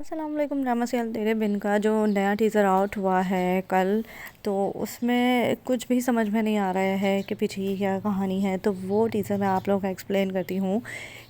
السلام علیکم drama serial تیرے بن کا جو نیا ٹیزر آؤٹ ہوا ہے کل، تو اس میں کچھ بھی سمجھ میں نہیں آ رہا ہے کہ پیچھے کی کیا کہانی ہے. تو وہ ٹیزر میں آپ لوگوں کو ایکسپلین کرتی ہوں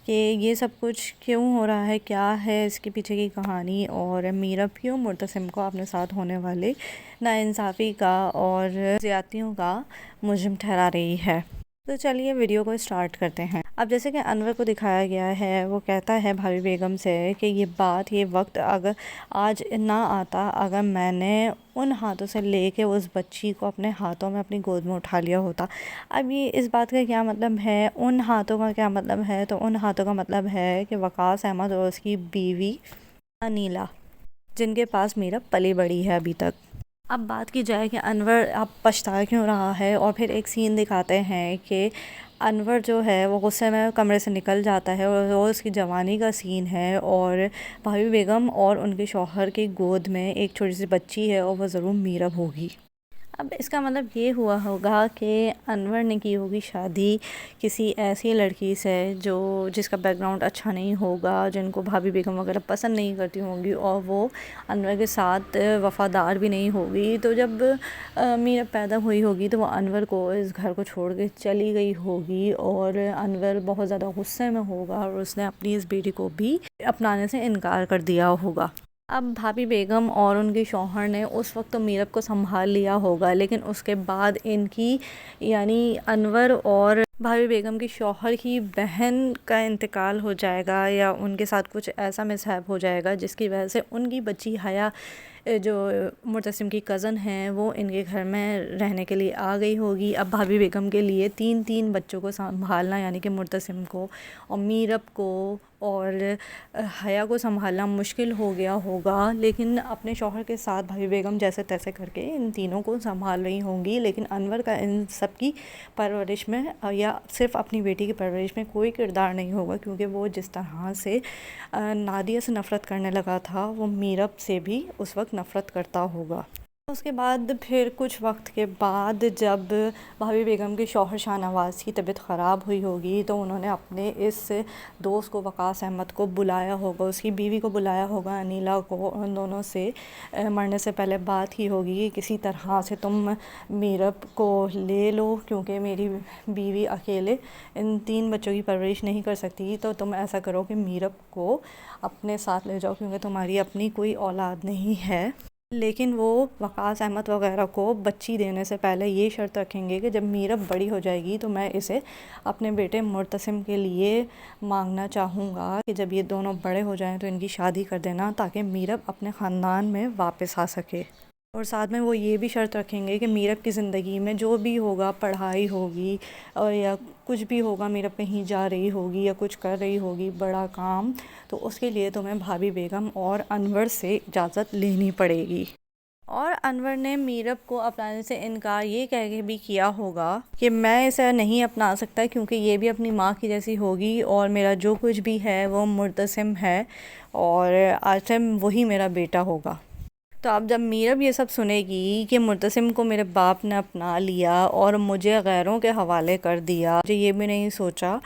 کہ یہ سب کچھ کیوں ہو رہا ہے، کیا ہے اس کے پیچھے کی کہانی، اور میرب کیوں مرتسم کو اپنے ساتھ ہونے والے ناانصافی کا اور زیادتیوں کا مجرم ٹھہرا رہی ہے. تو چلیے ویڈیو کو اسٹارٹ کرتے ہیں. اب جیسے کہ انور کو دکھایا گیا ہے، وہ کہتا ہے بھابھی بیگم سے کہ یہ وقت اگر آج نہ آتا، اگر میں نے ان ہاتھوں سے لے کے اس بچی کو اپنے ہاتھوں میں اپنی گود میں اٹھا لیا ہوتا. اب یہ اس بات کا کیا مطلب ہے، ان ہاتھوں کا کیا مطلب ہے؟ تو ان ہاتھوں کا مطلب ہے کہ وقاص احمد اور اس کی بیوی انیلا، جن کے پاس میرب پلی بڑی ہے ابھی تک. اب بات کی جائے کہ انور اب پچھتا کیوں رہا ہے، اور پھر ایک سین دکھاتے ہیں کہ انور جو ہے وہ غصے میں کمرے سے نکل جاتا ہے، اور وہ اس کی جوانی کا سین ہے، اور بھابھی بیگم اور ان کے شوہر کی گود میں ایک چھوٹی سی بچی ہے، اور وہ ضرور میرب ہوگی. اب اس کا مطلب یہ ہوا ہوگا کہ انور نے کی ہوگی شادی کسی ایسی لڑکی سے جس کا بیک گراؤنڈ اچھا نہیں ہوگا، جن کو بھابھی بیگم وغیرہ پسند نہیں کرتی ہوں گی، اور وہ انور کے ساتھ وفادار بھی نہیں ہوگی. تو جب میرب پیدا ہوئی ہوگی تو وہ انور کو اس گھر کو چھوڑ کے چلی گئی ہوگی، اور انور بہت زیادہ غصے میں ہوگا، اور اس نے اپنی اس بیٹی کو بھی اپنانے سے انکار کر دیا ہوگا. اب بھابھی بیگم اور ان کے شوہر نے اس وقت تو میرب کو سنبھال لیا ہوگا، لیکن اس کے بعد ان کی یعنی انور اور بھابھی بیگم کی شوہر کی بہن کا انتقال ہو جائے گا، یا ان کے ساتھ کچھ ایسا مصحف ہو جائے گا جس کی وجہ سے ان کی بچی حیا جو مرتسم کی کزن ہیں وہ ان کے گھر میں رہنے کے لیے آ گئی ہوگی. اب بھابھی بیگم کے لیے تین بچوں کو سنبھالنا، یعنی کہ مرتسم کو اور میرب کو اور حیا کو سنبھالنا مشکل ہو گیا ہوگا. لیکن اپنے شوہر کے ساتھ بھابھی بیگم جیسے تیسے کر کے ان تینوں کو سنبھال رہی ہوں گی، لیکن انور کا ان سب کی پرورش میں یا صرف اپنی بیٹی کی پرورش میں کوئی کردار نہیں ہوگا، کیونکہ وہ جس طرح سے نادیہ سے نفرت کرنے لگا تھا وہ میرب سے بھی اس وقت نفرت کرتا ہوگا. اس کے بعد پھر کچھ وقت کے بعد جب بھابھی بیگم کے شوہر شاہ نواز کی طبیعت خراب ہوئی ہوگی، تو انہوں نے اپنے اس دوست کو وقاص احمد کو بلایا ہوگا، اس کی بیوی کو بلایا ہوگا انیلا کو. ان دونوں سے مرنے سے پہلے بات کی ہوگی کہ کسی طرح سے تم میرب کو لے لو، کیونکہ میری بیوی اکیلے ان 3 بچوں کی پرورش نہیں کر سکتی، تو تم ایسا کرو کہ میرب کو اپنے ساتھ لے جاؤ، کیونکہ تمہاری اپنی کوئی اولاد نہیں ہے. لیکن وہ وقاص احمد وغیرہ کو بچی دینے سے پہلے یہ شرط رکھیں گے کہ جب میرب بڑی ہو جائے گی تو میں اسے اپنے بیٹے مرتسم کے لیے مانگنا چاہوں گا کہ جب یہ دونوں بڑے ہو جائیں تو ان کی شادی کر دینا، تاکہ میرب اپنے خاندان میں واپس آ سکے. اور ساتھ میں وہ یہ بھی شرط رکھیں گے کہ میرب کی زندگی میں جو بھی ہوگا، پڑھائی ہوگی اور یا کچھ بھی ہوگا، میرب کہیں جا رہی ہوگی یا کچھ کر رہی ہوگی بڑا کام، تو اس کے لیے تمہیں بھابھی بیگم اور انور سے اجازت لینی پڑے گی. اور انور نے میرب کو اپنانے سے انکار یہ کہہ کے بھی کیا ہوگا کہ میں اسے نہیں اپنا سکتا، کیونکہ یہ بھی اپنی ماں کی جیسی ہوگی، اور میرا جو کچھ بھی ہے وہ مرتسم ہے، اور آج سے وہی میرا بیٹا ہوگا. تو اب جب میرب یہ سب سنے گی کہ مرتسم کو میرے باپ نے اپنا لیا اور مجھے غیروں کے حوالے کر دیا، مجھے یہ بھی نہیں سوچا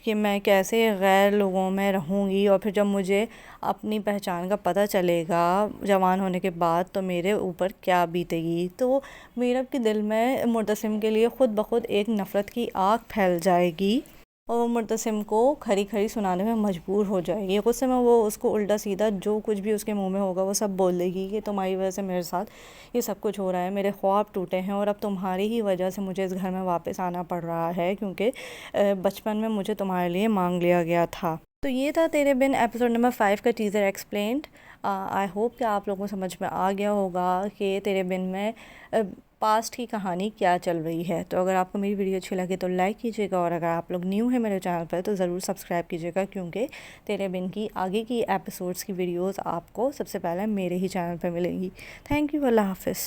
کہ میں کیسے غیر لوگوں میں رہوں گی، اور پھر جب مجھے اپنی پہچان کا پتہ چلے گا جوان ہونے کے بعد تو میرے اوپر کیا بیتے گی. تو میرب کے دل میں مرتسم کے لیے خود بخود ایک نفرت کی آگ پھیل جائے گی، اور وہ مرتسم کو کھری کھری سنانے میں مجبور ہو جائے گی. غصے میں وہ اس کو الٹا سیدھا جو کچھ بھی اس کے منہ میں ہوگا وہ سب بول دے گی کہ تمہاری وجہ سے میرے ساتھ یہ سب کچھ ہو رہا ہے، میرے خواب ٹوٹے ہیں، اور اب تمہاری ہی وجہ سے مجھے اس گھر میں واپس آنا پڑ رہا ہے، کیونکہ بچپن میں مجھے تمہارے لیے مانگ لیا گیا تھا. تو یہ تھا تیرے بن ایپیسوڈ نمبر 5 کا ٹیزر ایکسپلینڈ. آئی ہوپ کہ آپ لوگوں کو سمجھ میں آ گیا ہوگا کہ تیرے بن میں پاسٹ کی کہانی کیا چل رہی ہے. تو اگر آپ کو میری ویڈیو اچھی لگے تو لائک کیجیے گا، اور اگر آپ لوگ نیو ہیں میرے چینل پر تو ضرور سبسکرائب کیجیے گا، کیونکہ تیرے بن کی آگے کی ایپیسوڈز کی ویڈیوز آپ کو سب سے پہلے میرے ہی چینل پہ ملیں گی. Thank you. اللہ حافظ.